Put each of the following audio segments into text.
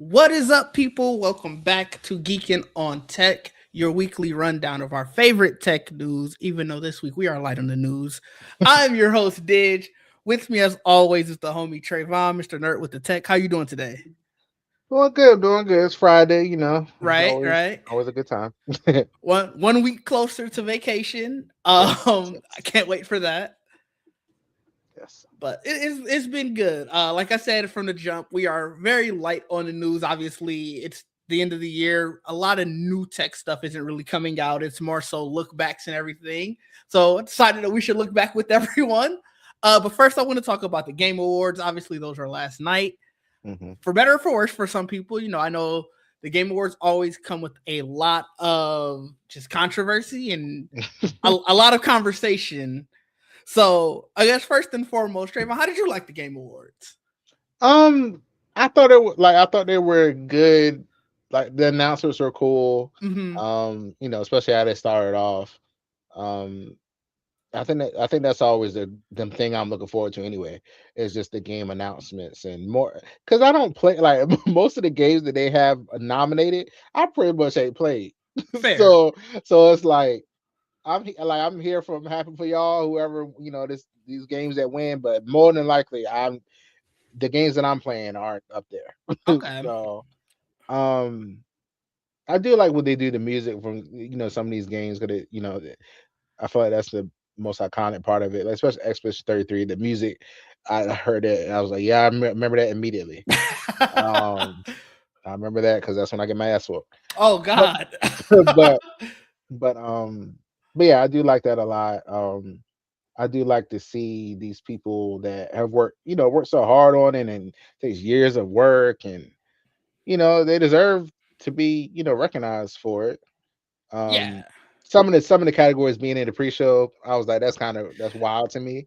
What is up, people? Welcome back to Geekin on Tech, your weekly rundown of our favorite tech news. Even though this week we are light on the news, I'm your host Didge. With me, as always, is the homie Trayvon, Mr. Nerd with the Tech. How you doing today? Doing good, doing good. It's Friday, It's Right, always right. always a good time. One week closer to vacation. Yes, I yes, can't wait for that. yes. But it's been good. Like I said from the jump, we are very light on the news. Obviously, it's the end of the year. A lot of new tech stuff isn't really coming out. It's more so look backs and everything. So I decided that we should look back with everyone. But first, I want to talk about the Game Awards. Obviously, those are last night. Hmm. For better or for worse, for some people, I know the Game Awards always come with a lot of just controversy and a lot of conversation. So I guess first and foremost, Trayvon, how did you like the Game Awards? um, I thought they were good. Like the announcers were cool. Mm-hmm. Especially how they started off. Um, I think that's always the thing I'm looking forward to anyway. Is just the game announcements and more because I don't play like most of the games that they have nominated. I pretty much ain't played. Fair. So it's like I'm here from happy for y'all, whoever these games that win, but more than likely the games that I'm playing aren't up there. Okay. So um I do like what they do the music from some of these games because I feel like that's the most iconic part of it, like, especially Expedition 33. The music, I heard it and I was like, yeah, remember that immediately. Um I remember that because that's when I get my ass whooped. Oh But God. but but um but yeah, I do like that a lot. I do like to see these people that have worked so hard on it and takes years of work, and they deserve to be, recognized for it. Yeah. Um, some of the categories being in the pre-show, I was like, that's wild to me.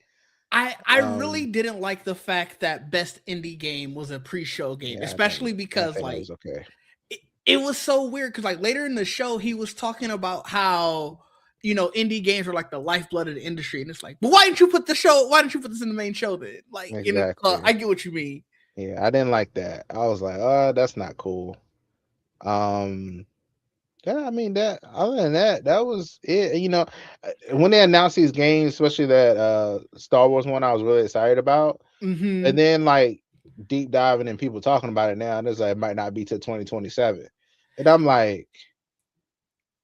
I really Um, didn't like the fact that best indie game was a pre-show game, yeah, especially I because think that like was okay. it was so weird because like later in the show he was talking about how indie games were like the lifeblood of the industry, and it's like, but why didn't you put this in the main show then? Like, I Exactly. get what you mean. Yeah, I didn't like that. I was like, oh, that's not cool. Um, Yeah, I mean that. Other than that, that was it. When they announced these games, especially that Star Wars one, I was really excited about. And Mm-hmm. then like deep diving and people talking about it now, and it's like it might not be till 2027. And I'm like,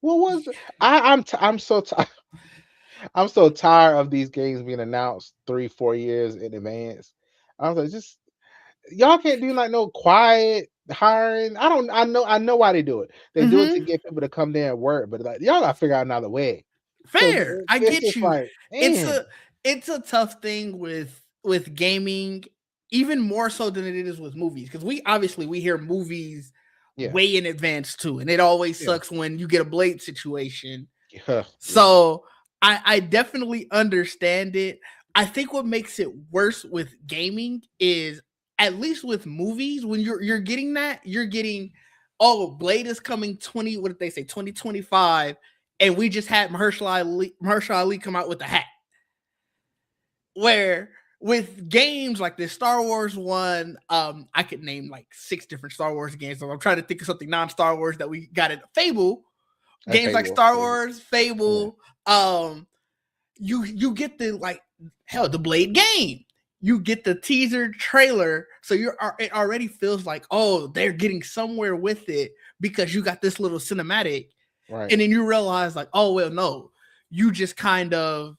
what was I'm so I'm so tired of these games being announced 3-4 years in advance. I was like, just y'all can't do like no quiet hiring. I know why they do it. They do it to Mm-hmm. get people to come there and work, but like y'all gotta figure out another way. Cause Fair. I it's get just you. like, It's man, a tough thing with gaming, even more so than it is with movies. Because we hear movies yeah, way in advance too. And it always yeah, sucks when you get a Blade situation. yeah, yeah. So I definitely understand it. I think what makes it worse with gaming is, at least with movies, when you're getting that, you're getting, oh, Blade is coming 20, what did they say, 2025, and we just had Mahershala Ali come out with a hat. Where with games like this Star Wars one, I could name like six different Star Wars games. So I'm trying to think of something non-Star Wars that we got at Fable. I Games like Fable. Star Yeah, Wars, yeah, Fable, you get the, like, hell, the Blade game. You get the teaser trailer, so it already feels like, oh, they're getting somewhere with it because you got this little cinematic, right. and then you realize like, oh well, no, you just kind of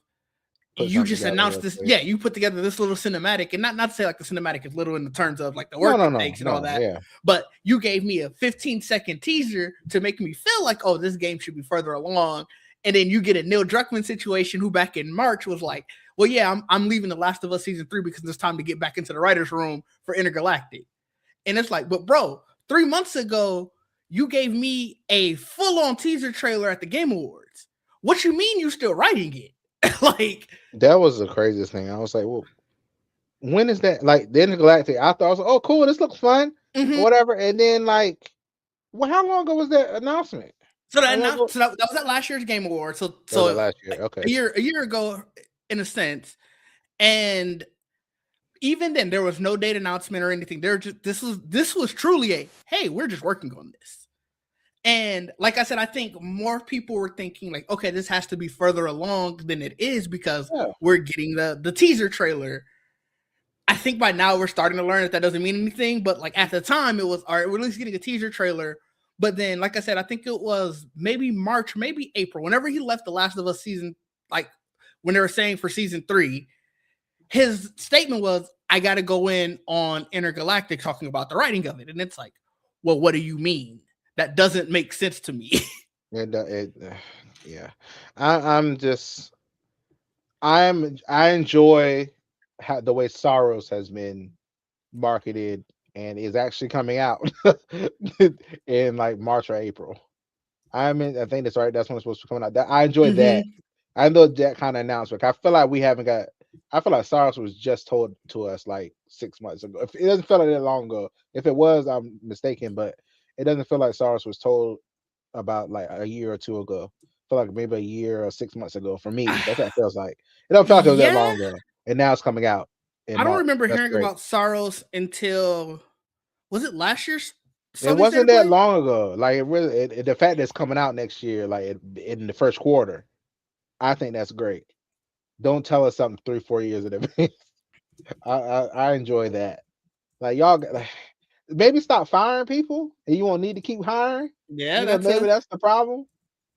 Put you something just together announced real this. quick. Yeah, you put together this little cinematic, and not to say like the cinematic is little in the terms of like the No, work no, it no, takes and all no. that, Yeah, but you gave me a 15-second teaser to make me feel like, oh, this game should be further along. And then you get a Neil Druckmann situation, who back in March was like, well, yeah, I'm leaving The Last of Us season 3 because it's time to get back into the writers' room for Intergalactic. And it's like, but bro, 3 months ago you gave me a full-on teaser trailer at the Game Awards. What you mean you still writing it? Like, that was the craziest thing. I was like, well, when is that? Like the Intergalactic, I thought I was like, oh, cool, this looks fun, or mhm. whatever. And then like, well, how long ago was that announcement? So Like, that was at last year's Game Award. So that was so the last a year. Okay. year ago, in a sense. And even then, there was no date announcement or anything. They're just this was truly a hey, we're just working on this. And like I said, I think more people were thinking like, okay, this has to be further along than it is because we're getting the teaser trailer. I think by now we're starting to learn that doesn't mean anything, but like at the time it was all right, we're at least getting a teaser trailer. But then, like I said, I think it was maybe March, maybe April, whenever he left The Last of Us season, like when they were saying for season 3, his statement was, I got to go in on Intergalactic talking about the writing of it. And it's like, well, what do you mean? That doesn't make sense to me. Yeah. I enjoy how the way Sorrows has been marketed and is actually coming out in like March or April. I think that's right. That's when it's supposed to come out. I enjoy that. I know that kind of announcement. I feel like we haven't got. I feel like Sorrows was just told to us like 6 months ago. If it doesn't feel like that long ago. If it was, I'm mistaken. But it doesn't feel like Sorrows was told about like a year or two ago. I feel like maybe a year or 6 months ago for me. That's what it feels like. It don't feel like it was that long ago. And now it's coming out in I don't March. remember That's hearing great. about Sorrows until was it last year's? It wasn't that long ago. Like it really, the fact that it's coming out next year, like in the first quarter, I think that's great. Don't tell us something 3-4 years in advance. I enjoy that. Like y'all, maybe stop firing people, and you won't need to keep hiring. Yeah, Maybe that's the problem.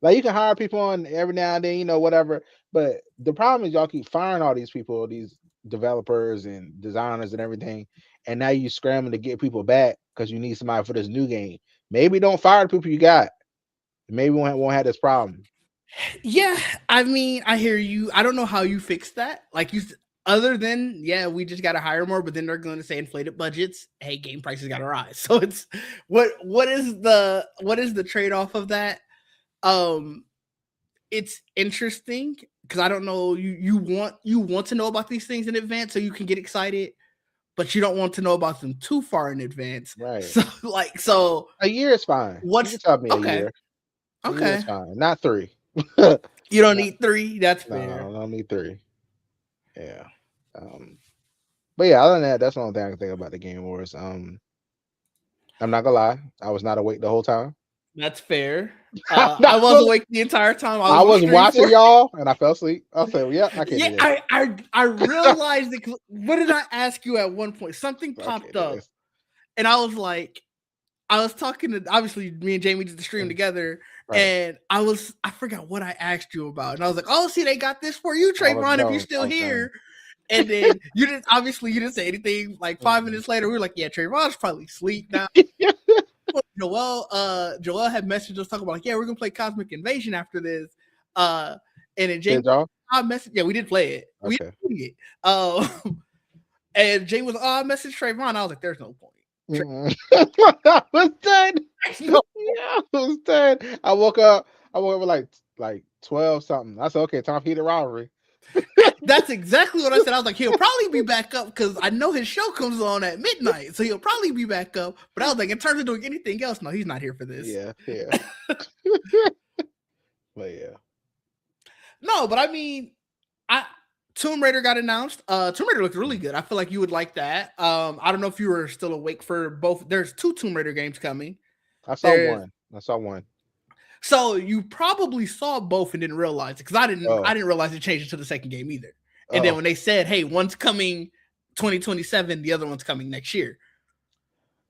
Like you can hire people on every now and then, whatever. But the problem is y'all keep firing all these people, these developers and designers and everything, and now you scrambling to get people back because you need somebody for this new game. Maybe don't fire the people you got. Maybe we won't have this problem. Yeah, I mean, I hear you. I don't know how you fix that. Like other than we just got to hire more, but then they're going to say inflated budgets. Hey, game prices got to rise. So it's what is the trade off of that? It's interesting because I don't know. You want to know about these things in advance so you can get excited, but you don't want to know about them too far in advance. Right. So a year is fine. You can tell me a year. A year is fine. Not 3. You don't need 3. That's fair. No, I don't need 3. Yeah. But yeah, other than that, that's the only thing I can think about the Game Awards. I'm not gonna lie, I was not awake the whole time. That's fair. I was awake the entire time. I was watching y'all, and I fell asleep. I'll say, "Yeah, I can't." Yeah, I realized it. What did I ask you at one point? Something popped up, and I was like, I was talking to obviously me and Jamie did the stream together, and I forgot what I asked you about, and I was like, "Oh, see, they got this for you, Trayvon, if you're still here." And then you didn't say anything. Like 5 minutes later, we were like, "Yeah, Trayvon's probably asleep now." Joel had messaged us talking about like, yeah, we're gonna play Cosmic Invasion after this. And then James, I messaged, we did play it. Okay. We did it. And James was, I messaged Trayvon. I was like, there's no point. I was done. I was done. I woke up at like 12 something. I said, okay, time for the rivalry. That's exactly what I said. I was like, he'll probably be back up because I know his show comes on at midnight, so he'll probably be back up. But I was like, in terms of doing anything else, no, he's not here for this. Yeah. But yeah. No, but I mean, Tomb Raider got announced. Tomb Raider looked really good. I feel like you would like that. I don't know if you were still awake for both. There's 2 Tomb Raider games coming. I saw one. So you probably saw both and didn't realize it because I didn't realize it changed to the second game either. And then when they said, "Hey, one's coming 2027, the other one's coming next year,"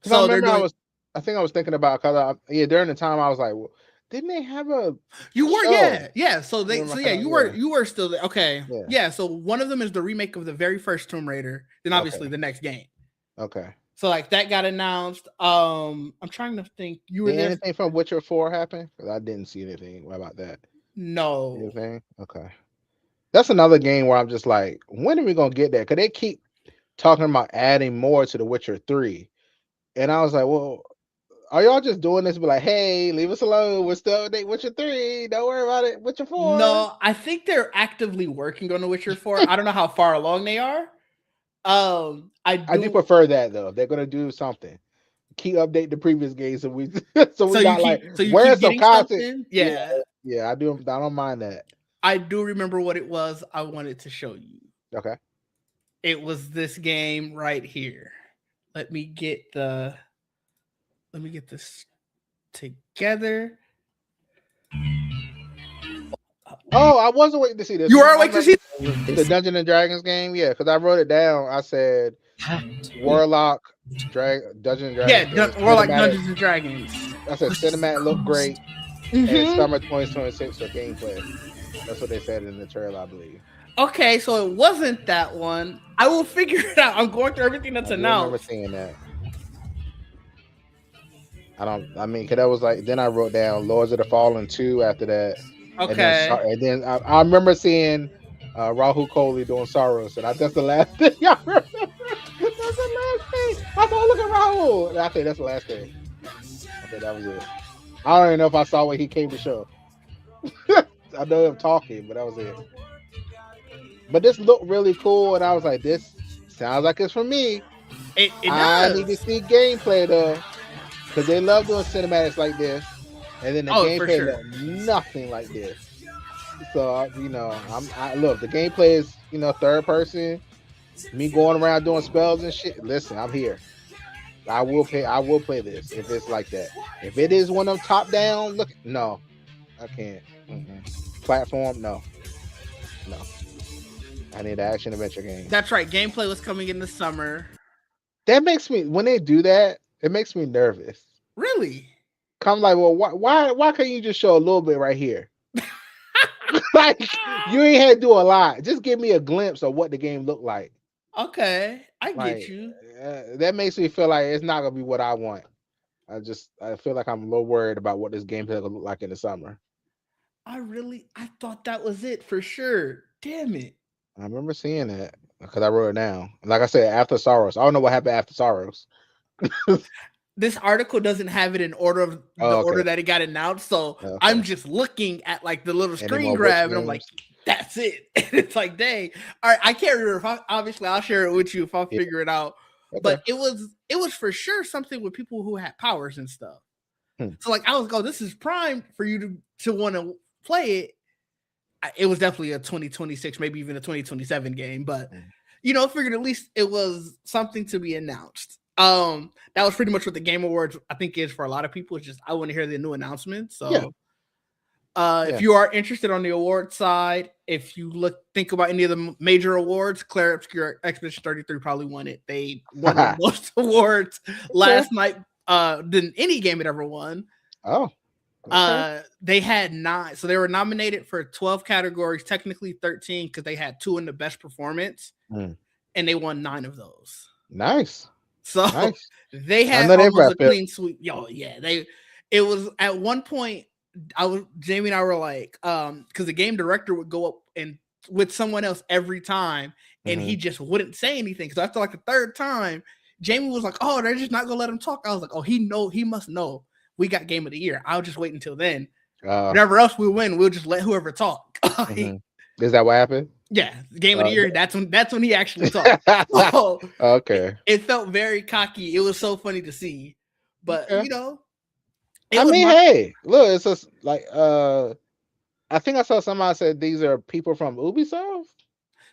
so I think I was thinking about because during the time I was like, well, didn't they have a? You were yeah. So you were still there. Okay, yeah. So one of them is the remake of the very first Tomb Raider. Then obviously the next game. Okay. So like that got announced. I'm trying to think. You were there. Anything from Witcher 4 happen? Because I didn't see anything about that. No. Anything? Okay. That's another game where I'm just like, when are we gonna get that? Because they keep talking about adding more to the Witcher 3, and I was like, well, are y'all just doing this? Be like, hey, leave us alone. We're still updating Witcher 3. Don't worry about it. Witcher 4. No, I think they're actively working on the Witcher 4. I don't know how far along they are. I do prefer that though. They're gonna do something. Keep update the previous games, so we got like where's some content. Yeah, I do. I don't mind that. I do remember what it was I wanted to show you. Okay. it was this game right here. Let me get this together. Oh, I wasn't waiting to see this You one. are I waiting to see remember the Dungeons and Dragons game. Yeah, because I wrote it down. I said Warlock, Dungeons and Dragons game, Warlock cinematic. Dungeons and Dragons. I said cinematic looked great, and it's Mm-hmm. summer 2026 for gameplay. That's what they said in the trailer, I believe. Okay, so it wasn't that one. I will figure it out. I'm going through everything that's I do remember announced. seeing that. I mean, because that was like, then I wrote down Lords of the Fallen 2 after that. Okay. And then I remember seeing Rahul Kohli doing Soros, and that's the last thing I remember. That's the last thing. I thought, look at Rahul. And I think that's the last thing. I think that was it. I don't even know if I saw what he came to show. I know him talking, but that was it. But this looked really cool, and I was like, this sounds like it's for me. It I does. need to see gameplay though, because they love doing cinematics like this, and then the gameplay looked nothing like this. So I look, the gameplay is third person, me going around doing spells and shit. Listen, I'm here. I will play this if it's like that. If it is one of them top down, look, no, I can't. Platform, no. I need an action adventure game. That's right. Gameplay was coming in the summer. That makes me, when they do that, it makes me nervous. Really? I'm like, well, why can't you just show a little bit right here? Like, you ain't had to do a lot. Just give me a glimpse of what the game looked like. Okay, I get you. That makes me feel like it's not gonna be what I want. I feel like I'm a little worried about what this gameplay will look like in the summer. I thought that was it for sure. Damn it. I remember seeing that because I wrote it down. Like I said, after Soros. I don't know what happened after Soros. This article doesn't have it in order of the order that it got announced, so I'm just looking at like the little screen grab, and I'm like, "That's it." And it's like, "Dang!" All right, I can't remember. Obviously, I'll share it with you if I figure it out. Okay. But it was for sure something with people who had powers and stuff. So like, I was go, "This is primed for you to want to play it." It was definitely a 2026, maybe even a 2027 game, but figured at least it was something to be announced. That was pretty much what the Game Awards I think is for a lot of people. It's just I want to hear the new announcement. So if you are interested on the award side, if you think about any of the major awards, Claire Obscure Expedition 33 probably won it. They won the most awards last night than any game had ever won. Oh. Okay. They had 9, so they were nominated for 12 categories, technically 13 because they had 2 in the best performance, and they won 9 of those. Nice. So they had almost a clean sweep. It was at one point. Jamie and I were like, because the game director would go up and with someone else every time, and he just wouldn't say anything. So after like the third time, Jamie was like, "Oh, they're just not gonna let him talk." I was like, "Oh, he must know we got Game of the Year. I'll just wait until then. Whatever else we win, we'll just let whoever talk." Is that what happened? Yeah, Game of the Year. That's when he actually talked. So, okay. It felt very cocky. It was so funny to see, but hey, look, it's just like I think I saw somebody said these are people from Ubisoft.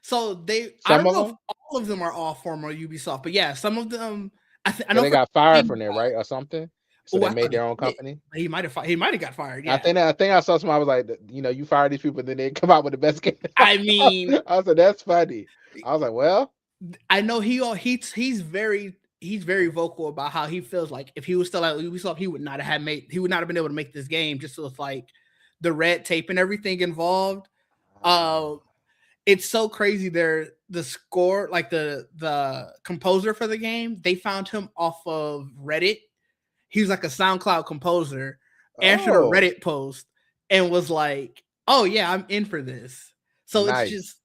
So I don't know if all of them are all former Ubisoft, but yeah, some of them. I know they got fired from there, right, or something. So they made their own company. He might have got fired. Yeah. I think I saw somebody was like, you fire these people, then they come out with the best game. I mean, I said that's funny. I was like, well, I know he's very vocal about how he feels like if he was still at Ubisoft, he would not have been able to make this game just with like the red tape and everything involved. It's so crazy. The score, like the composer for the game, they found him off of Reddit. He was like a SoundCloud composer, answered a Reddit post and was like, "Oh yeah, I'm in for this." So It's just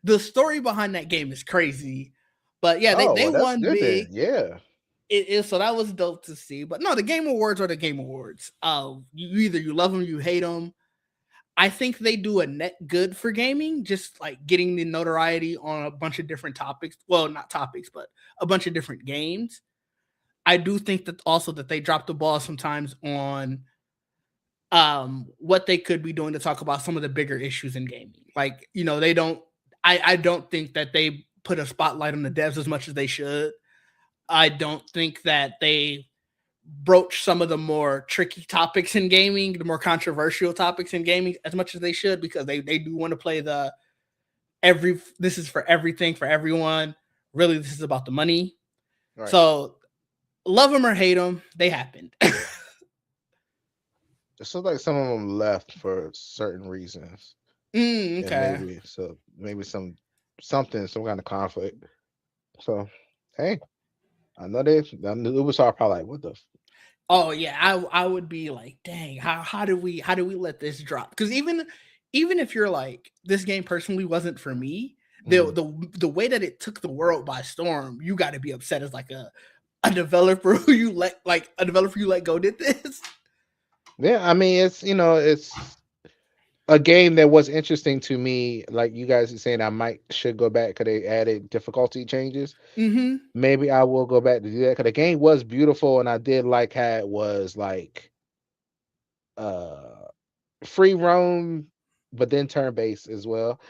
the story behind that game is crazy. But yeah, they won big. Yeah. It is, so that was dope to see. But no, the Game Awards are the Game Awards. You love them, you hate them. I think they do a net good for gaming, just like getting the notoriety on a bunch of different topics. Well, not topics, but a bunch of different games. I do think that also that they drop the ball sometimes on what they could be doing to talk about some of the bigger issues in gaming. Like, they don't. I don't think that they put a spotlight on the devs as much as they should. I don't think that they broach some of the more tricky topics in gaming, the more controversial topics in gaming as much as they should, because they do want to play the this is for everything for everyone. Really, this is about the money. Right. So love them or hate them, they happened. It seems like some of them left for certain reasons, and Okay. maybe some kind of conflict. So, hey, I know the Ubisoft probably like, what the Oh yeah, I would be like, dang, how do we let this drop? Because even if you're like, this game personally wasn't for me, the way that it took the world by storm, you got to be upset as like a developer who you let go did this. Yeah, I mean, it's a game that was interesting to me. Like you guys are saying, I should go back because they added difficulty changes. Mm-hmm. Maybe I will go back to do that because the game was beautiful, and I did like how it was like free roam, but then turn based as well.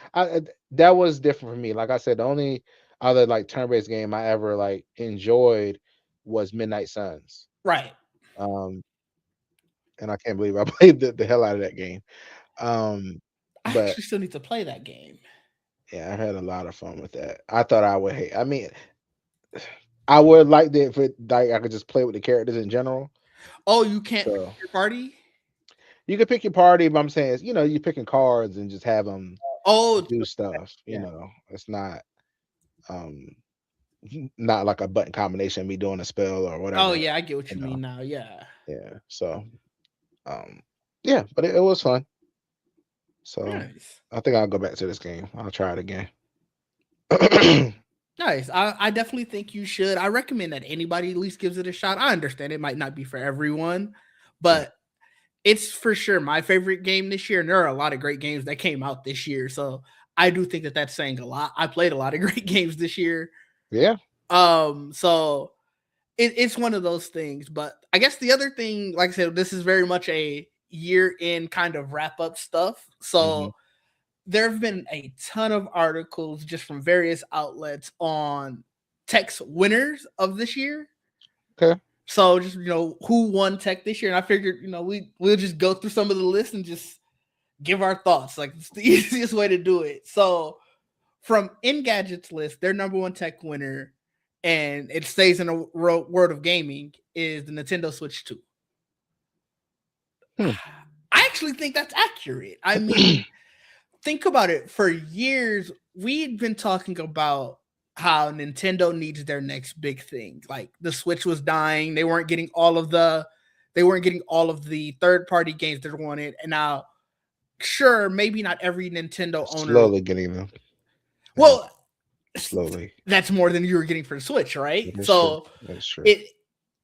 That was different for me. Like I said, the only other like turn based game I ever like enjoyed was Midnight Suns. Right. Um, and I can't believe I played the hell out of that game. I But actually still need to play that game. yeah, I had a lot of fun with that. I thought I would hate. I mean, I would like that if I could just play with the characters in general. Oh, you can't pick So your party? you could pick your party, but I'm saying, you're picking cards and just have them Oh, do stuff. yeah. It's um not like a button combination, me doing a spell or Oh whatever. yeah, I get what you mean now. Yeah. Yeah. So yeah, but it was fun. So Nice. I think I'll go back to this game. I'll try it again. Nice. I definitely think you should. I recommend that anybody at least gives it a shot. I understand it might not be for everyone, Yeah. but it's for sure my favorite game this year. And there are a lot of great games that came out this year. So I do think that that's saying a lot. I played a lot of great games this year. Yeah. So it's one of those things. But I guess the other thing, like I said, this is very much a year in kind of wrap up stuff. Mm-hmm. So there have been a ton of articles just from various outlets on tech's winners of this year. Okay. So just who won tech this year, and I figured we'll just go through some of the lists and just give our thoughts. Like it's the easiest way to do it. So from Engadget's list, their number one tech winner, and it stays in the world of gaming, is the Nintendo Switch 2. I actually think that's accurate. I mean, think about it. For years, we'd been talking about how Nintendo needs their next big thing. Like the Switch was dying. They weren't getting all of the third-party games they wanted. And now, sure, maybe not every Nintendo owner. Slowly getting them. Well, slowly. That's more than you were getting for the Switch, right? So that's true.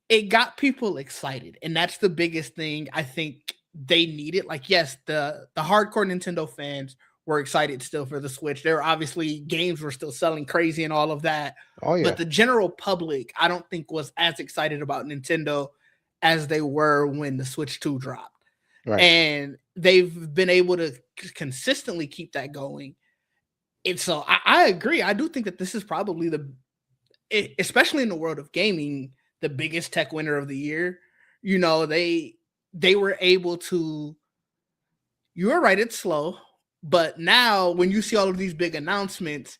It got people excited, and that's the biggest thing I think they needed. Like, yes, the hardcore Nintendo fans were excited still for the Switch. There were obviously games were still selling crazy and all of that. Oh yeah. But the general public, I don't think, was as excited about Nintendo as they were when the Switch 2 dropped. Right. And they've been able to consistently keep that going. And so I agree. I do think that this is probably especially in the world of gaming, the biggest tech winner of the year. They were able to. You were right, it's slow. But now, when you see all of these big announcements,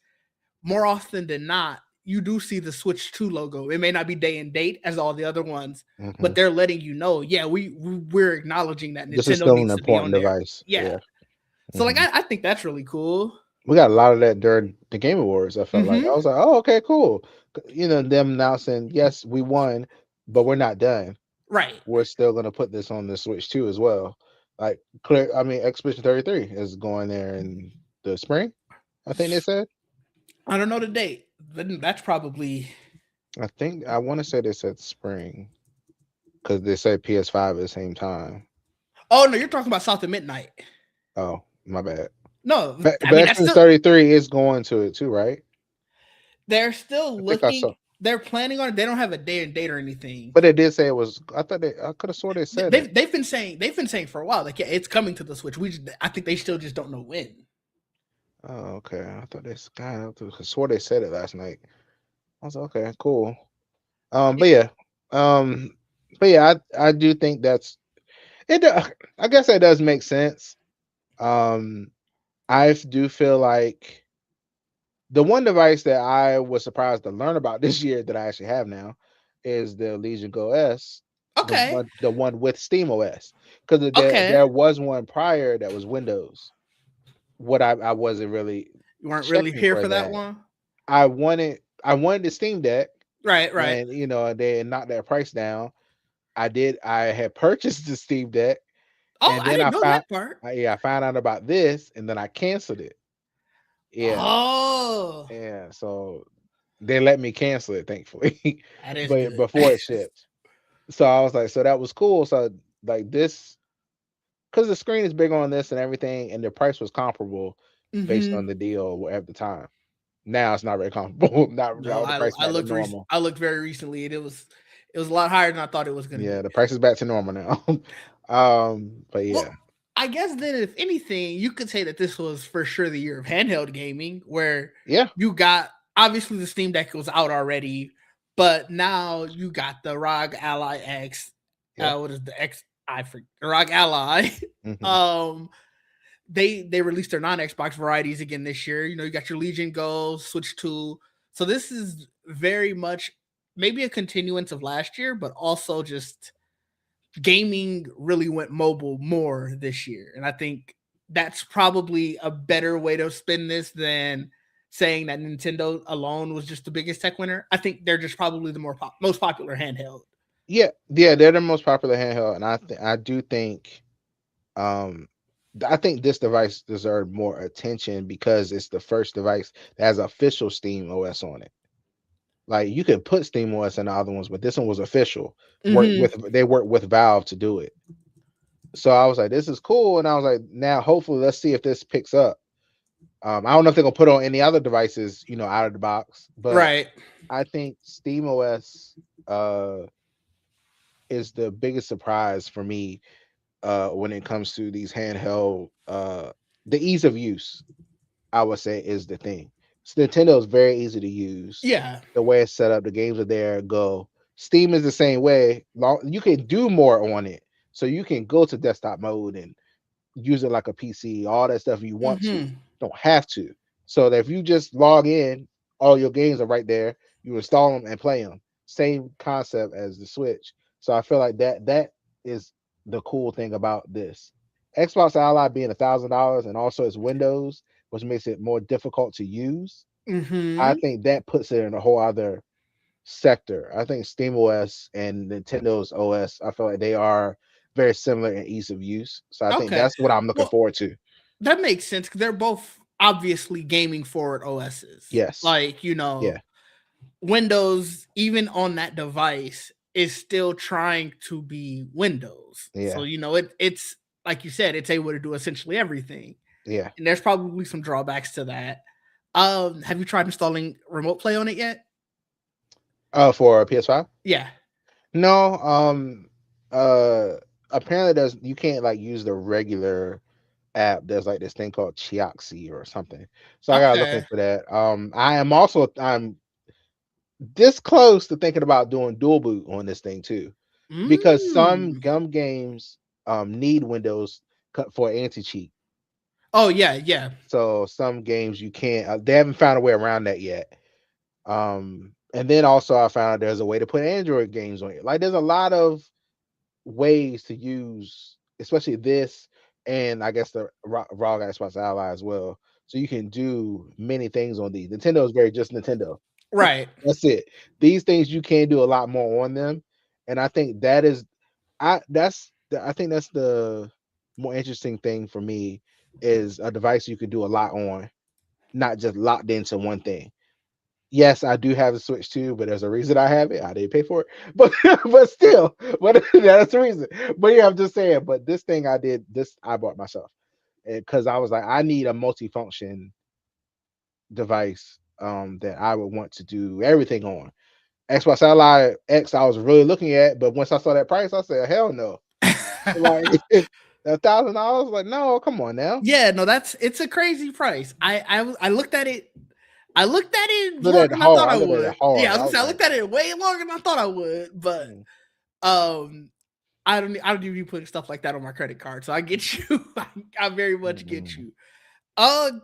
more often than not, you do see the Switch 2 logo. It may not be day and date as all the other ones, but they're letting you know, yeah, we're acknowledging that this Nintendo is still an important device. Yeah. So, like, I think that's really cool. We got a lot of that during the Game Awards. I felt like I was like, oh, okay, cool. Them announcing, yes, we won, but we're not done. Right. We're still gonna put this on the Switch 2 as well. Like Expedition 33 is going there in the spring. I think they said. I don't know the date. That's probably. I want to say they said spring because they said PS5 at the same time. Oh no, you're talking about South of Midnight. Oh, my bad. No, but Expedition 33 is going to it too, right? They're still looking. They're planning on it. They don't have a day and date or anything. But they did say it was. I could have sworn they said they've been saying for a while, like, yeah, it's coming to the Switch. I think they still just don't know when. Oh, okay. I thought they kind of I swore they said it last night. I was like, okay, cool. Yeah. But yeah, um, but yeah, I do think that's it. I guess that does make sense. Um, I do feel like the one device that I was surprised to learn about this year that I actually have now is the Legion Go S, Okay. the one with Steam OS, because Okay. there was one prior that was Windows. What I wasn't really You weren't really checking here for for that that. one. I wanted the Steam Deck, Right. Right. and they knocked that price down. I had purchased the Steam Deck, Oh, and I then didn't know that part. I found out about this, and then I canceled it. Yeah, Oh, yeah. So they let me cancel it, thankfully, that is but good. before it shipped. So I was like, so that was cool. So like this, because the screen is bigger on this and everything, and the price was comparable based Hmm. on the deal at the time. Now it's not very comparable. Not No, now the price I back to looked normal. I looked very recently, and it was a lot higher than I thought it was going to Yeah, be. the price is back to normal now. But Well, yeah, I guess then, if anything, you could say that this was for sure the year of handheld gaming, where yeah, you got obviously the Steam Deck was out already, but now you got the ROG Ally X. yeah. What is the X? I forget ROG Ally. Hmm. um, they released their non-Xbox varieties again this year. You know, you got your Legion Go, Switch 2. So this is very much maybe a continuance of last year, but also just gaming really went mobile more this year. And I think that's probably a better way to spin this than saying that Nintendo alone was just the biggest tech winner. I think they're just probably the most popular handheld. Yeah, yeah. They're the most popular handheld, and I do think um I think this device deserved more attention because it's the first device that has official Steam OS on it. Like you can put Steam OS in the other ones, but this one was official. Hmm. They worked with Valve to do it. So I was like, this is cool, and I was like, now hopefully let's see if this picks up. I don't know if they're gonna put it on any other devices, out of the box, but Right. I think Steam OS uh is the biggest surprise for me when it comes to these handheld the ease of use. I would say is the thing. So Nintendo is very easy to use. Yeah. The way it's set up, the games are there. Go. Steam is the same way. You can do more on it, so you can go to desktop mode and use it like a PC. All that stuff you want to, Hmm. don't have to. So that if you just log in, all your games are right there. You install them and play them. Same concept as the Switch. So I feel like that is the cool thing about this. Xbox Ally being $1,000 and also it's Windows, which makes it more difficult to use. I Hmm. think that puts it in a whole other sector. I think SteamOS and Nintendo's OS, I feel like they are very similar in ease of use. So I think Okay. that's what I'm looking Well, forward to. that makes sense because they're both obviously gaming forward OSs. Yes. Like, Yeah. Windows, even on that device, is still trying to be Windows. So, Yeah. it's like you said, it's able to do essentially everything. Yeah. And there's probably some drawbacks to that. Have you tried installing remote play on it yet? For PS5? Yeah. No. Uh apparently there's you can't like use the regular app. There's like this thing called Chiaxi or something. So I gotta look Okay. into that. I'm this close to thinking about doing dual boot on this thing too. Because some Mm. gum games need Windows for anti-cheat. Oh yeah, yeah. So some games you can't. They haven't found a way around that yet. And then also I found there's a way to put Android games on it. Like there's a lot of ways to use, especially this, and I guess the raw Xbox Ally as well. So you can do many things on these. Nintendo is very just Nintendo. Right. That's it. These things you can do a lot more on them, and I think that is I think that's the more interesting thing for me is a device you could do a lot on, not just locked into one thing. Yes, I do have a Switch too, but there's a reason I have it. I didn't pay for it, but but still, but that's the reason. But yeah, I'm just saying. But this thing I bought myself because I was like, I need a multifunction device that I would want to do everything on. Xbox Ally X, I was really looking at, but once I saw that price, I said, hell no. Like $1,000. Like, no, come on now. Yeah, no, it's a crazy price. I looked at it. I looked at it Look more at it than I thought hard. I I looked at it would. Yeah, I hard. was I gonna was say I like, looked at it way longer than I thought I would, but mm, um, I don't even putting stuff like that on my credit card. So I get you. I very much get mm, you.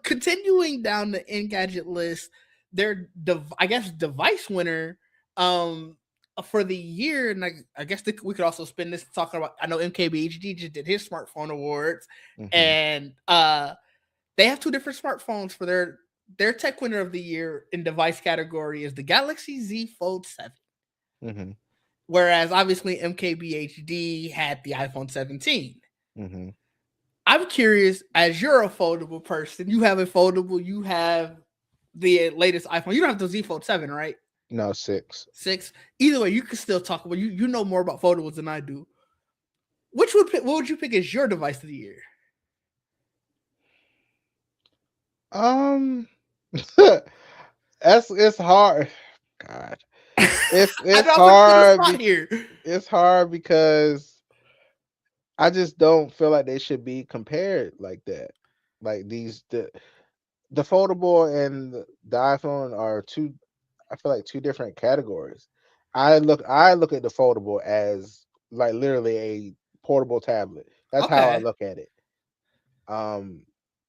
Continuing down the Engadget list, their I guess device winner for the year, and I guess we could also spend this talking about. I know MKBHD just did his smartphone awards, mm-hmm, and they have two different smartphones for their tech winner of the year in device category is the Galaxy Z Fold 7. mm-hmm, Whereas obviously MKBHD had the iPhone 17. mm-hmm. I'm curious, as you're a foldable person, you have a foldable, you have the latest iPhone. You don't have the Z Fold 7, right? No, 6. 6. Either way, you can still talk about you know more about foldables than I do. What would you pick as your device of the year? Um, it's hard. God, I it's know I'm putting you on the hard. spot here. It's hard because I just don't feel like they should be compared like that. Like the foldable and the iPhone are two. I feel like two different categories. I look at the foldable as like literally a portable tablet. That's how I Okay. look at it. Um,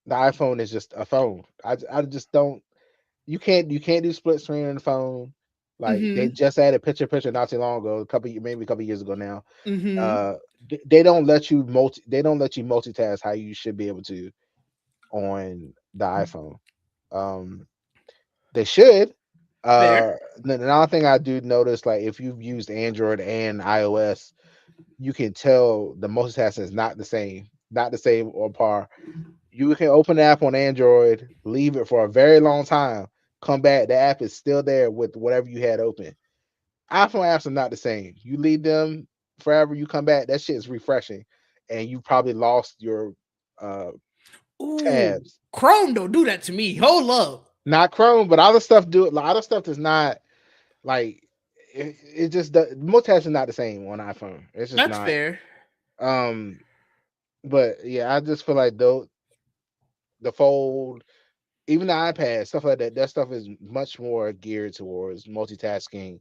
the iPhone is just a phone. I just don't. You can't do split screen on the phone. Like they Mm-hmm. just added picture not too long ago, maybe a couple years ago now. Mm-hmm. Uh, they don't let you multitask how you should be able to on the iPhone. Um, they should. Fair. Another thing I do notice, like if you've used Android and iOS, you can tell the multitasking is not the same or par. You can open the app on Android, leave it for a very long time, come back, the app is still there with whatever you had open. iPhone apps are not the same. You leave them forever, you come back, that shit is refreshing, and you probably lost your uh Ooh, tabs. Chrome don't do that to me. Hold up. Not Chrome, but other stuff do it. A lot of stuff does not like it just the multitask is not the same on iPhone. It's just That's not. fair. Um, but yeah, I just feel like though the fold, even the iPad, stuff like that, that stuff is much more geared towards multitasking,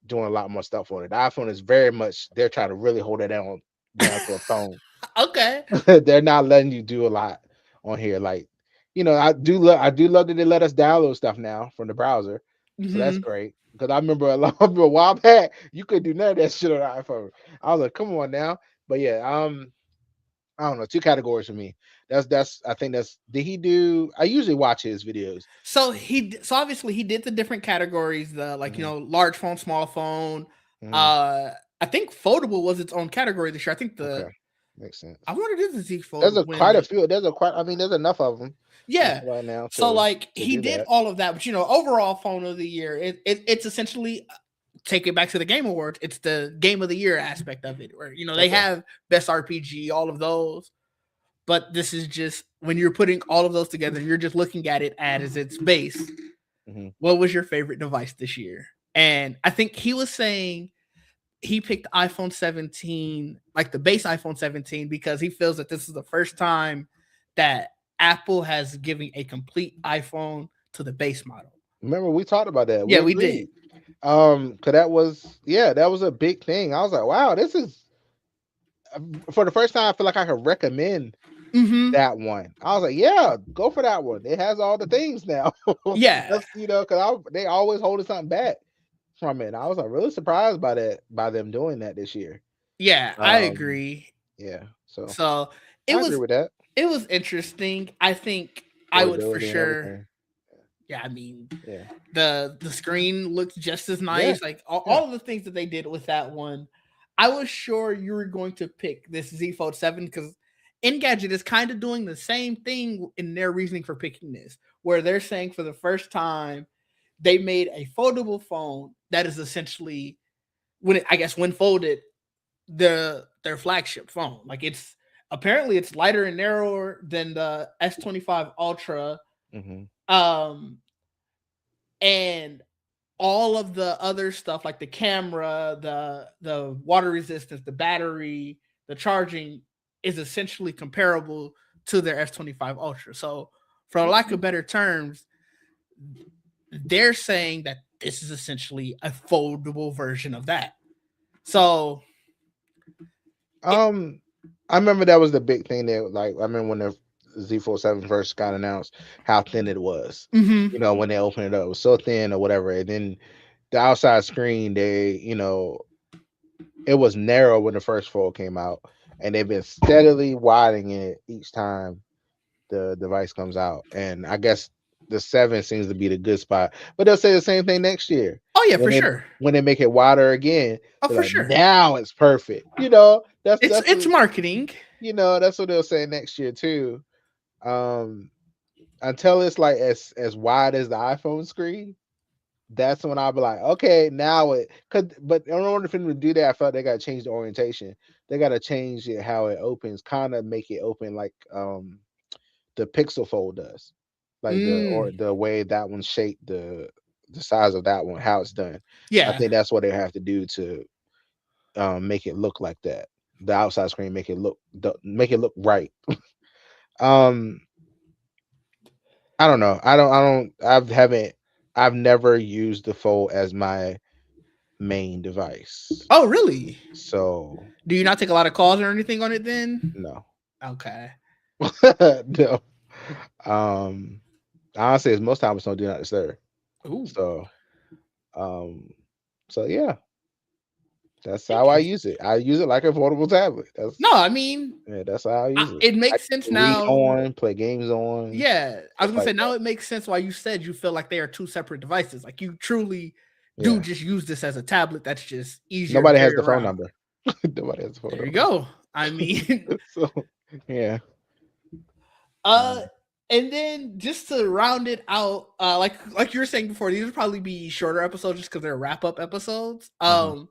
doing a lot more stuff on it. The iPhone is very much they're trying to really hold it down to a phone. Okay. They're not letting you do a lot on here. Like, I do love that they let us download stuff now from the browser. So that's Mm-hmm. great. Because I remember a while back, you could do none of that shit on the iPhone. I was like, come on now. But yeah, I don't know, two categories for me. That's I think that's did he do I usually watch his videos. So obviously he did the different categories, the like Hmm. large phone, small phone. Hmm. Uh, I think foldable was its own category this year. I think Okay. the Makes sense. I wonder did the Z There's Fold a win quite a the few. There's a quite. I mean, there's enough of them yeah. right now So like to he do did that. all of that, but overall phone of the year, it's essentially take it back to the Game Awards. It's the Game of the Year aspect of it, where they Okay. have best RPG, all of those. But this is just when you're putting all of those together, you're just looking at it as its base. Hmm. What was your favorite device this year? And I think he was saying he picked iPhone 17, like the base iPhone 17, because he feels that this is the first time that Apple has given a complete iPhone to the base model. Remember we talked about that. We Yeah, we did. agreed. Cause that was a big thing. I was like, wow, this is for the first time. I feel like I could recommend Mm-hmm. that one. I was like, yeah, go for that one. It has all the things now. Yeah. That's because they always holding something back from it. And I was like really surprised by that by them doing that this year. Yeah, I Um, agree. yeah, so So it I agree was with that. it was interesting. I think I would for Portability and sure. everything. Yeah, I mean Yeah, the screen looked just as yeah, nice. Like yeah. all of the things that they did with that one. I was sure you were going to pick this Z Fold 7 because Engadget is kind of doing the same thing in their reasoning for picking this, where they're saying for the first time they made a foldable phone that is essentially I guess when folded, their flagship phone. Like it's lighter and narrower than the S25 Ultra. Hmm. Um and all of the other stuff like the camera, the water resistance, the battery, the charging, is essentially comparable to their S25 Ultra. So, for lack of better terms, they're saying that this is essentially a foldable version of that. So, I remember that was the big thing that, like, I remember when the Z Fold 7 first got announced, how thin it was. mm-hmm. When they opened it up, it was so thin or whatever. And then the outside screen, it was narrow when the first Fold came out, and they've been steadily widening it each time the device comes out. And I guess the 7 seems to be the good spot. But they'll say the same thing next year. Oh yeah, when for they sure. when they make it wider again. Oh, They're for like, sure. now it's perfect. That's It's marketing. that's what they'll say next year too. Until it's like as wide as the iPhone screen, that's when I'll be like, okay, now but in order for them to do that, I felt they gotta change the orientation. They gotta change it how it opens, kind of make it open like the Pixel Fold does. Like the way that one's shaped, the size of that one, how it's done. I Yeah. think that's what they have to do to make it look like that. The outside screen make it look right. um I don't know. I've never used the Fold as my main device. Oh, really? So Do you not take a lot of calls or anything on it then? no. Okay. No. Honestly, it's most times don't do not disturb. Ooh, So um yeah, that's how I interesting. use it. I use it like a portable tablet. No, I mean, That's how I use it. it I makes sense can read now. on, play games on, Yeah, I was stuff gonna like say now that. it makes sense why you said you feel like they are two separate devices. Like you truly do Yeah. just use this as a tablet. That's just easier to Nobody has carry the phone around. number. Nobody has the phone There you number. go. I mean, So yeah. uh, Um, and then just to round it out, like you were saying before, these would probably be shorter episodes just because they're wrap up episodes. mhm.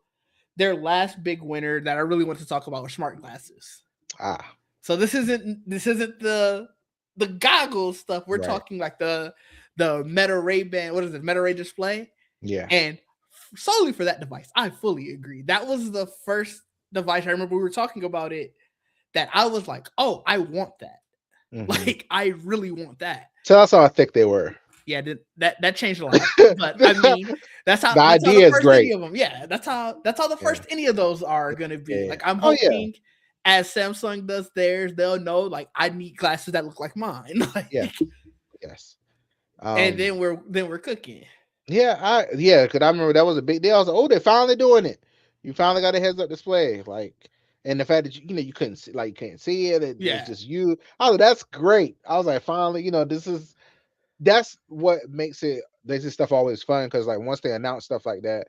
Their last big winner that I really want to talk about was smart glasses. Ah, So this isn't the goggles stuff. We're right. talking like the Meta Ray Ban. What is it? Meta Ray display. Yeah. And solely for that device, I fully agree. That was the first device I remember we were talking about it that I was like, oh, I want that. Hmm. Like I really want that. So that's how thick they were. Yeah, that changed a lot. But I mean, The that's how the idea is first any great. of them. Yeah, that's how the Yeah. first any of those are gonna be. Yeah. Like I'm Oh yeah. hoping as Samsung does theirs, they'll know like I need glasses that look like mine. Yeah. Like, Yes. and Um. then we're cooking. Because I remember that was a big deal. I was like, oh, they're finally doing it. You finally got a heads up display, like, and the fact that you couldn't see, like, you can't see it. It's Yeah. just you. I was like, that's great. I was like, finally, that's what makes this stuff always fun, because like once they announce stuff like that,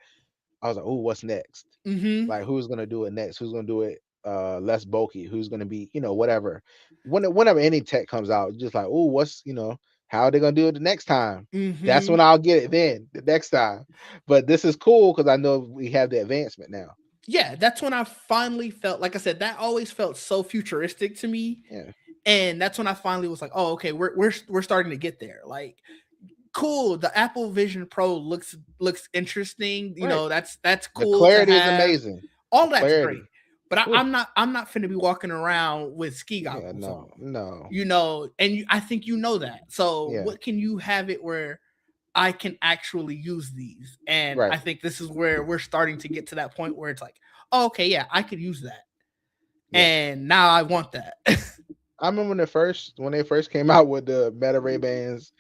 I was like, oh, what's next? Mm-hmm. Like, who's gonna do it next? Who's gonna do it less bulky? Who's gonna be, whatever. Whenever any tech comes out, just like, oh, how are they gonna do it the next time? That's Mm-hmm. when I'll get it then, the next time. But this is cool because I know we have the advancement now. Yeah, that's when I finally felt like I said that always felt so futuristic to me. Yeah. And that's when I finally was like, oh, okay, we're starting to get there. Like, cool. The Apple Vision Pro looks interesting. Right. That's The cool to clarity is have. amazing. All The that's great. clarity. But Ooh. I'm not finna be walking around with ski Yeah, goggles on. no. I think you know that. So Yeah. what can you have it where I can actually use these? And Right. I think this is where we're starting to get to that point where it's like, oh, okay, yeah, I could use that. Yeah. And now I want that. I remember when they first came out with the Meta Ray Bans,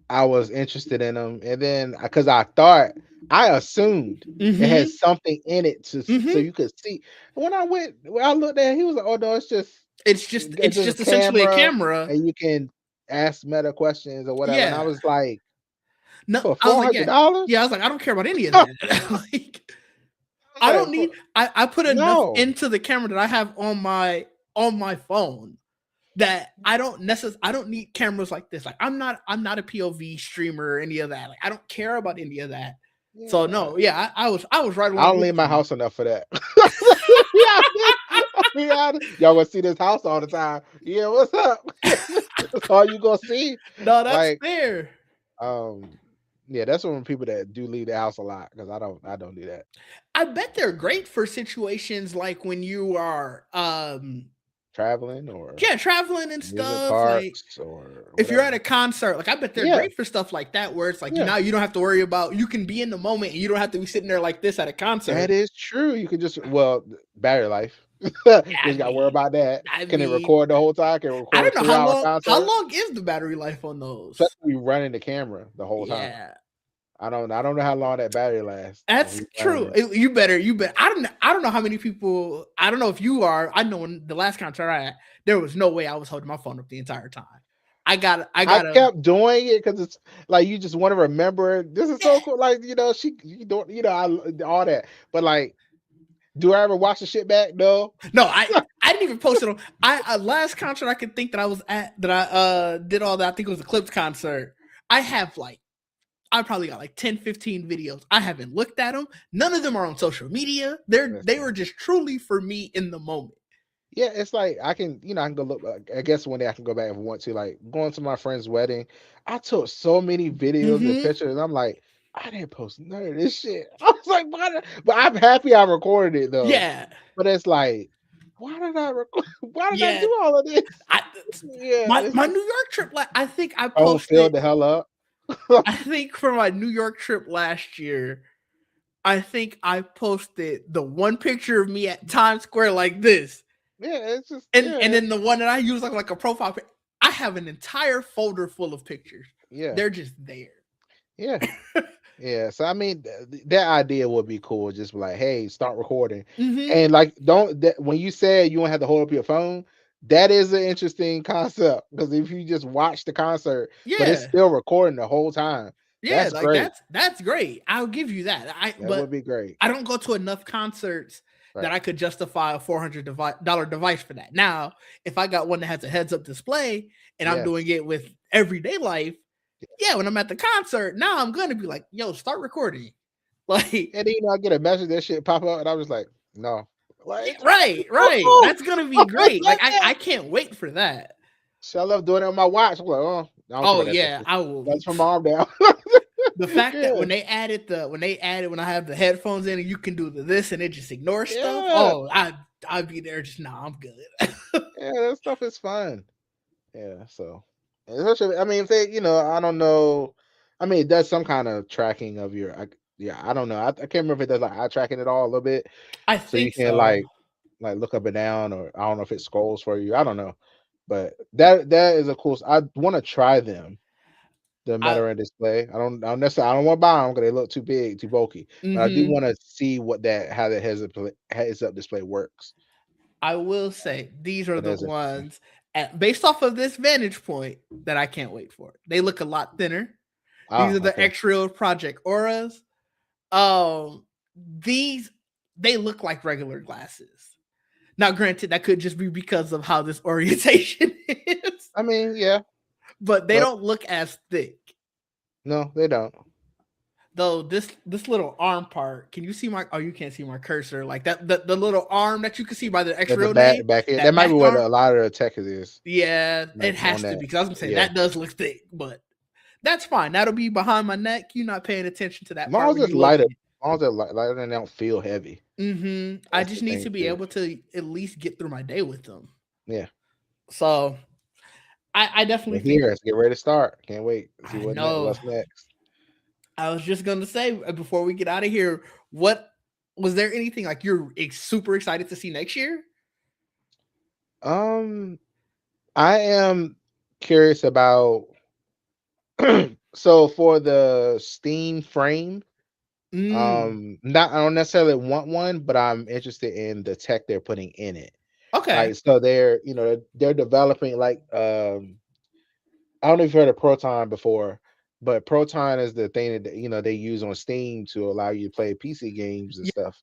I was interested in them, and then because I assumed it Mm-hmm. had something in it so Mm-hmm. you could see. When I looked at it, he was like, "Oh no, It's it's just a just essentially a camera, camera. and you can ask Meta questions or whatever." And I Yeah. was like, No, "For I was four like, hundred yeah. dollars?" Yeah, I was like, I don't care about any of I that. Like, was I like, don't need I put enough "No, into the camera that I have on my phone that I don't need cameras like this. Like I'm not a POV streamer or any of that. Like I don't care about any of that. So yeah, no, yeah, I was right I along don't with leave my you. house enough for that." Yeah, yeah, y'all gonna see this house all the time. Yeah, what's up? That's all you gonna see. No, that's Like, fair. um, yeah, that's one of the people that do leave the house a lot, because I don't do that. I bet they're great for situations like when you are traveling or Yeah, traveling and amusement stuff. Like parks or if you're at a whatever. concert, like I bet they're Yeah, great for stuff like that, where it's like yeah. now you don't have to worry about you can be in the moment and you don't have to be sitting there like this at a That concert. is true. You can just battery life. I Just gotta worry mean, about that. I Can it mean, record the whole time? Can it I record don't a know 3 hour how concert? long is the battery life on those? Especially running the camera the whole time. Yeah, I don't know how long that battery lasts when that's he's running true. it. You better. I don't know how many people. I don't know if you are. I know when the last concert I had, there was no way I was holding my phone up the entire time. I I gotta. kept doing it because it's like you just want to remember this is so cool. Like, she you don't all that. But like, do I ever watch the shit back? No. No, I didn't even post it on. Last concert I could think that I was at that I did all that. I think it was a Clips concert. I have like I probably got like 10, 15 videos. I haven't looked at them. None of them are on social media. They Listen. were just truly for me in the moment. Yeah, it's like I can, I can go look. I guess one day I can go back if I want to. Like going to my friend's wedding, I took so many videos and Mm-hmm. pictures, and I'm like, I didn't post none of this shit. I was like, why? But I'm happy I recorded it though. Yeah. But it's like, why did I record? Why did I Yeah. do all of this? I Yeah, it's my New York trip, like I think I phone filled posted the hell up. I think for my New York trip last year, I think I posted the one picture of me at Times Square like this. Yeah, it's just And then the one that I use like a profile pic, I have an entire folder full of pictures. yeah, They're just there. yeah. Yeah, so I mean, that idea would be cool. Just be like, hey, start recording, Mm-hmm. and like, don't when you said you don't have to hold up your phone, that is an interesting concept because if you just watch the concert, but it's Yeah. still recording the whole time, Yeah, that's like great. that's great. I'll give you that. That would But be great, I don't go to enough concerts that right? I could justify a $400 device for that. Now, if I got one that has a heads up display and I'm Yes, doing it with everyday life, yeah, when I'm at the concert, now I'm gonna be like, yo, start recording. Like, and then I get a message that shit pop up, and I was like, no, yeah, like, right, right. oh, That's gonna be I was great. Like, like that. I can't wait for that. So I love doing it on my watch. I'm like, oh, I don't care Oh about that yeah, picture. I will. That's from my arm down. The fact that Yeah, when I have the headphones in and you can do this and it just ignores stuff. yeah, Oh, I'd be there just now. I'm good. yeah. That stuff is fun. Yeah, so especially, I mean, if they, I don't know. I mean, it does some kind of tracking of your. Yeah, I don't know. I can't remember if it does like eye tracking at all a little bit, I so you think can so. like look up and down, or I don't know if it scrolls for you. I don't know, but that is a cool. I want to try them. The I Meta display. I don't necessarily. I don't want to buy them because they look too big, too bulky. But I do hmm want to see how that heads up display works. I will say these are That the is interesting. ones based off of this vantage point that I can't wait for. They look a lot thinner. These Ah, are the okay. X-Real Project Auras. Um, these they look like regular glasses. Now, granted, that could just be because of how this orientation is, I mean, yeah, but they but don't look as thick. no, they don't. Though this little arm part, can you see my? Oh, you can't see my cursor. Like that, the little arm that you can see by the Yeah, the X-Real name, back here. That that might be back what arm. a lot of the tech is. Yeah, it Like on has to that. be because I was gonna say Yeah. that does look thick, but that's fine. That'll be behind my neck. You're not paying attention to As that long part as when it's you lighter, as looking. long as they're lighter and they don't feel heavy. I That's the just need thing to be too. able to at least get through my day with them. Yeah. So I We're definitely think here. Let's get ready to start. Can't wait to see I know. what's next. I was just gonna say before we get out of here, what was there anything like you're super excited to see next year? Um, I am curious about so for the Steam frame, Mm, not I don't necessarily want one, but I'm interested in the tech they're putting in it. okay. Like so they're developing like I don't know if you've heard of Proton before, but Proton is the thing that they use on Steam to allow you to play PC games and Yeah. stuff.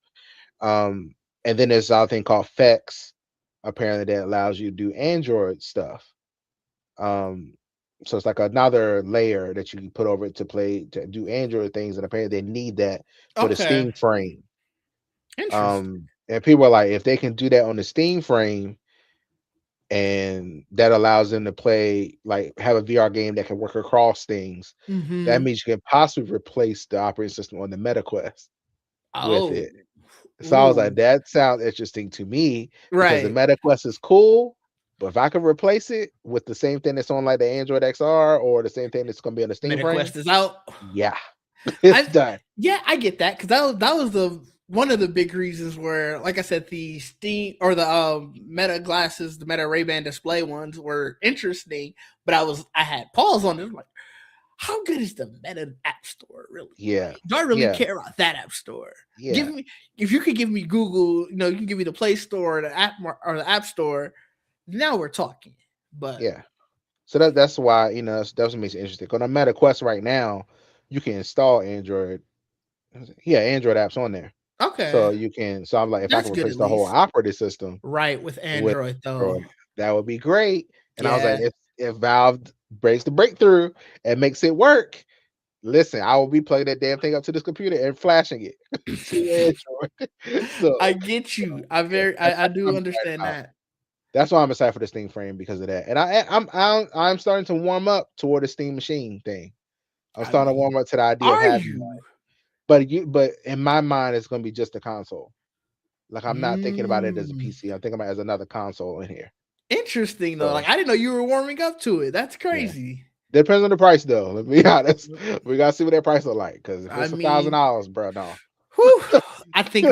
Um, and then there's another thing called Fex, apparently that allows you to do Android stuff. Um, so it's like another layer that you can put over it to do Android things, and apparently they need that for the Okay. Steam frame. Interesting. And people are like, if they can do that on the Steam frame, and that allows them to play like have a VR game that can work across things. That Mm-hmm. means you can possibly replace the operating system on the MetaQuest with Oh. it. So I was like, Ooh. that sounds interesting to me because the Right. MetaQuest is cool, But if I could replace it with the same thing that's on like the Android XR or the same thing that's gonna be on the Steam frame, MetaQuest is out. yeah, it's I done. Yeah, I get that because that was the one of the big reasons where, like I said, the Steam or the Meta glasses, the Meta Ray-Ban display ones were interesting, but I had pause on it. I'm like, how good is the Meta App Store really? Yeah, Like, do I really yeah, care about that App Store? Give yeah, me If you could give me Google, you can give me the Play Store or the App Store. Now we're talking. But yeah. So that's why that's what makes it interesting. Because on Meta Quest right now, you can install Android, yeah, Android apps on there. So okay, you can. So I'm like, if I that's can good replace at the whole least. operating system Right with with Android though. Android, that would be great. And I was like, Yeah, if Valve breaks the breakthrough and makes it work, listen, I will be plugging that damn thing up to this computer and flashing it to Android. So I get you. yeah, I that's what do I'm excited understand about. that. That's why I'm excited for the Steam frame because of that. And I'm starting to warm up toward the Steam machine thing. I'm I starting to mean, warm up to the idea of are having one. you? But in my mind, it's going to be just a console. Like I'm not thinking about it as a Mm, PC. I'm thinking about it as another console in here. interesting though. So Like I didn't know you were warming up to it. That's yeah, crazy. depends on the price though. Let's be honest. We gotta see what that price look like. Because if I it's $1,000, mean, bro, no. whew, I think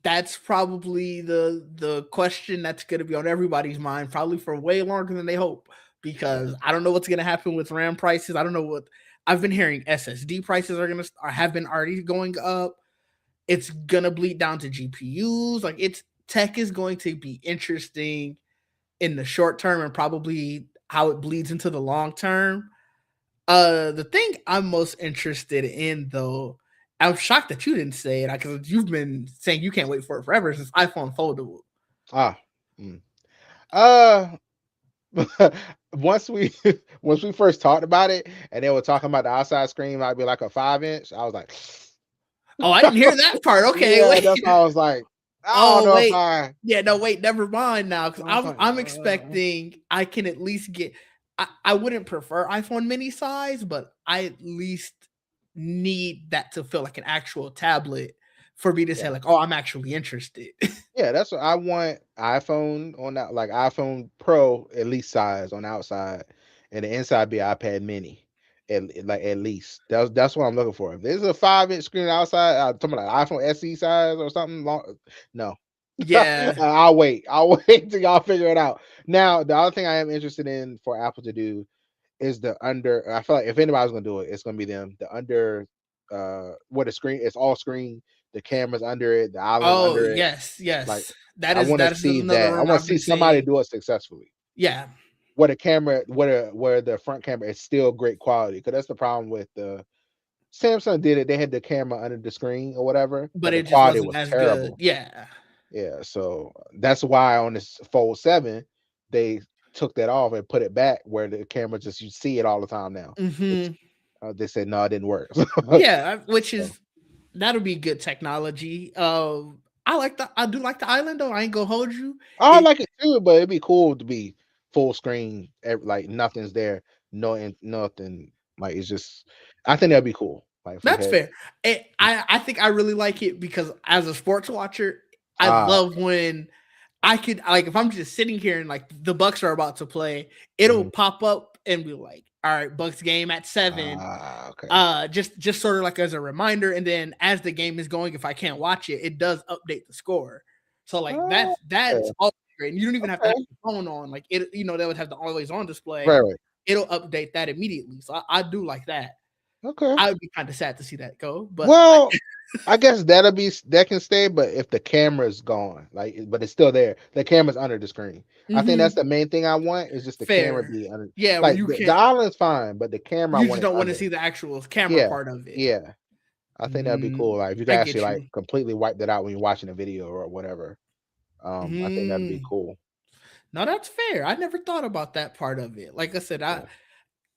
that's probably the question that's going to be on everybody's mind, probably for way longer than they hope. Yeah, Because I don't know what's going to happen with RAM prices. I don't know what I've been hearing. SSD prices are going to or have been already going up. It's gonna bleed down to GPUs. Like it's tech is going to be interesting in the short term and probably how it bleeds into the long term. The thing I'm most interested in though, I'm shocked that you didn't say it because you've been saying you can't wait for it forever since iPhone foldable. ah, mm. uh, once we once we first talked about it, and they were talking about the outside screen might be like a 5 inch. I was like, Oh, I didn't hear that part. Okay, yeah, wait. that's why I was like, I don't Oh, know if wait. I. Yeah, no, wait, never mind now. Because I was I'm expecting I can at least get I wouldn't prefer iPhone mini size, but I at least need that to feel like an actual tablet for me to say, yeah, like, oh, I'm actually interested. yeah, that's what I want. iPhone on that, like iPhone Pro, at least size on the outside, and the inside be iPad Mini. Like at least that's what I'm looking for. If there's a 5 inch screen outside, I'm talking about iPhone SE size or something. No, Yeah. I'll wait. I'll wait till y'all figure it out. Now, the other thing I am interested in for Apple to do is the under. I feel like if anybody's gonna do it, it's gonna be them. The under, where the screen, it's all screen. The camera's under it. The island's Oh, under it. yes, Like yes. I want to That is see another that. I rumor want to I've see been somebody seeing. do it successfully. Yeah. Where the camera, where the front camera is still great quality. Because that's the problem with the Samsung did it. They had the camera under the screen or whatever, But but the it just quality wasn't was as good. terrible. Yeah. Yeah, so that's why on this Fold 7, they took that off and put it back where the camera just you see it all the time now. It's Hmm. they said no, it didn't work. Yeah, which So, is that'll be good technology. I do like the island though. I ain't gonna hold you. I It like it too, but it'd be cool to be full screen, like nothing's there, nothing. Like it's just, I think that'd be cool. Like if we That's had, fair. I think I really like it because as a sports watcher, I ah, love when I could like if I'm just sitting here and like the Bucks are about to play, it'll mhm. pop up and be like, all right, Bucks game at 7. Okay, Just sort of like as a reminder, and then as the game is going, if I can't watch it, it does update the score. So like ah, that's okay, all great. And you don't even have to have okay, your phone on. Like it, they would have the always on display. right, right, It'll update that immediately. So I do like that. okay. I would be kind of sad to see that go, but Well, I guess that can stay, but if the camera's gone, like, but it's still there, the camera's under the screen. I think that's mhm, the main thing I want is just the camera fair. be under. Yeah, where Like you the can't, island's fine, but the camera I you want just it don't want to under. see the actual camera Yeah, part of it. yeah. I think that'd be Mm, cool. Like if you can I actually get like you. completely wipe that out when you're watching a video or whatever. I think that'd be Mm, cool. no, that's fair. I never thought about that part of it. Like I said, I Yeah,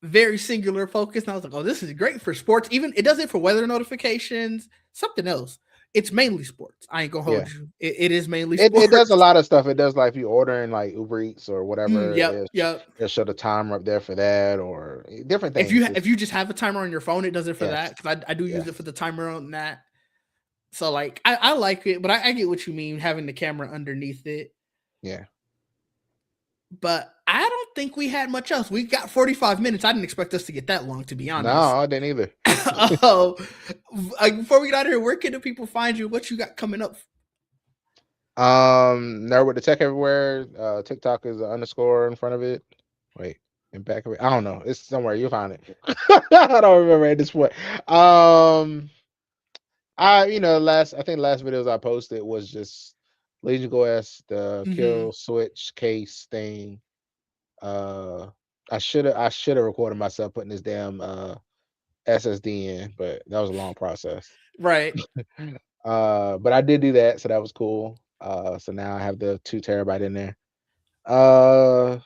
very singular focus. And I was like, oh, this is great for sports. Even it does it for weather notifications, something else. It's mainly sports. I ain't gonna yeah. hold you. It is mainly It does a sports. lot of stuff. It does like if you ordering like Uber Eats or Mm, whatever, yep, yep. it'll show the timer up there for that or different things. If you just have a timer on your phone, it does it for Yes, that. Because I do use yes, it for the timer on that. So like I like it, but I get what you mean having the camera underneath it. yeah. but I don't think we had much else. We got 45 minutes. I didn't expect us to get that long, to be No, honest. I didn't either. Oh, before we get out of here, where can the people find you? What you got coming up? Nerd with the tech everywhere. TikTok is an underscore in front of it. Wait, in back of it. I don't know. It's somewhere. You'll find it. I don't remember at this point. I think the last videos I posted was just Legion Go S, the Mm-hmm. kill switch case thing. Uh, I should have recorded myself putting this damn SSD in, but that was a long process. Right. But I did do that, so that was cool. So now I have the 2 terabyte in there. Uh,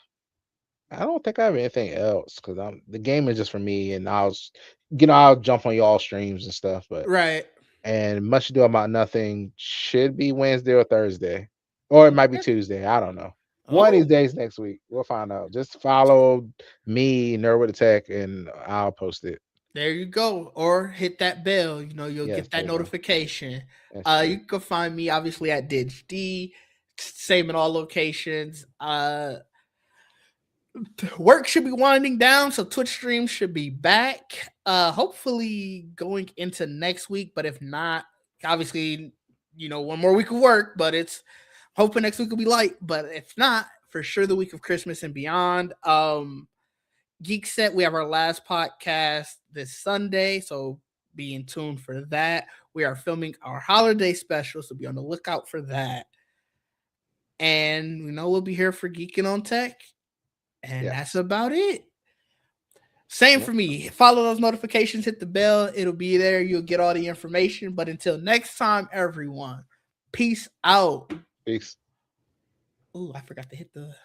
I don't think I have anything else because the game is just for me, and I'll jump on y'all streams and stuff, but Right. and much ado about nothing should be Wednesday or Thursday, or it might be Okay. Tuesday. I don't know. One of these Oh, days next week, we'll find out. Just follow me, Nerd with the Tech, and I'll post it. there you go. Or hit that bell. You'll Yes, get there that you go. notification. That's true. You can find me obviously at DigD, same in all locations. Work should be winding down, so Twitch streams should be back. Hopefully going into next week, but if not, obviously, 1 more week of work, but it's hoping next week will be light. But if not, for sure the week of Christmas and beyond. Geek Set, we have our last podcast this Sunday, so be in tune for that. We are filming our holiday special, so be on the lookout for that. And we'll be here for Geeking on Tech. And that's Yes. about it. Same Yep. for me. Follow those notifications, hit the bell. It'll be there. You'll get all the information. But until next time, everyone, peace out. Peace. Ooh, I forgot to hit the